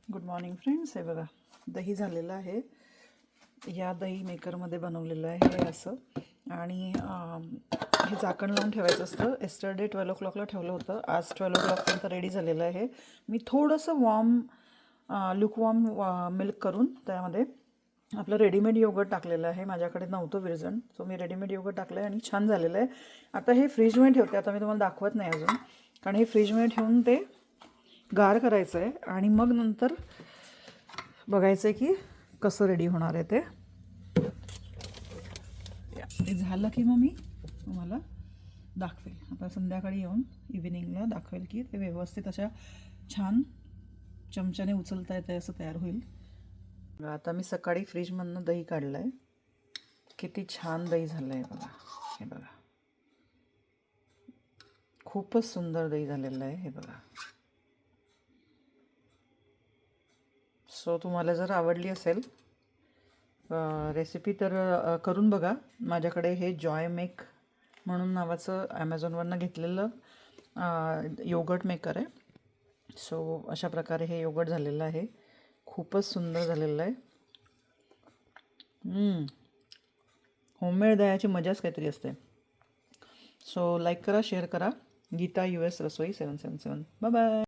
Good morning friends. हे बघा, दही झालेलं आहे. या दही मेकरमध्ये बनवलेलं आहे हे असं. आणि हे झाकण लावून ठेवायचं असतं. एस्टरडे 12 o'clockला ठेवलं होतं. आज 12 o'clockपर्यंत रेडी झालेलं आहे. मी थोडंसं लुकवॉर्म मिल्क करून त्यामध्ये आपलं रेडीमेड योगर्ट टाकलेलं आहे. माझ्याकडे नव्हतं विरजण, सो मी रेडीमेड योगर्ट टाकलं आहे आणि छान झालेलं आहे. आता हे फ्रीजमध्ये ठेवते. आता मी तुम्हाला दाखवत नाही अजून, कारण हे फ्रीजमध्ये ठेवून ते गार करायचं आहे आणि मग नंतर बघायचं आहे की कसं रेडी होणार आहे ते. ते झालं की मग मी तुम्हाला दाखवेल. आता संध्याकाळी येऊन इव्हिनिंगला दाखवेल की ते व्यवस्थित अशा छान चमच्याने उचलता येते असं तयार होईल. आता मी सकाळी फ्रीजमधनं दही काढलं आहे. किती छान दही झालं आहे बघा. हे बघा, खूपच सुंदर दही झालेलं आहे. हे बघा. सो तुम्हाला जर आवडली असेल रेसिपी तर करून बघा. माझ्याकडे हे जॉय मेक म्हणून नावाचं ॲमेझॉनवरनं घेतलेलं योगर्ट मेकर आहे. सो अशा प्रकारे हे योगर्ट झालेलं आहे. खूपच सुंदर झालेलं आहे. होममेड दह्याची मजाच काहीतरी असते. सो लाईक करा, शेअर करा. गीता US रसोई 777. Bye bye.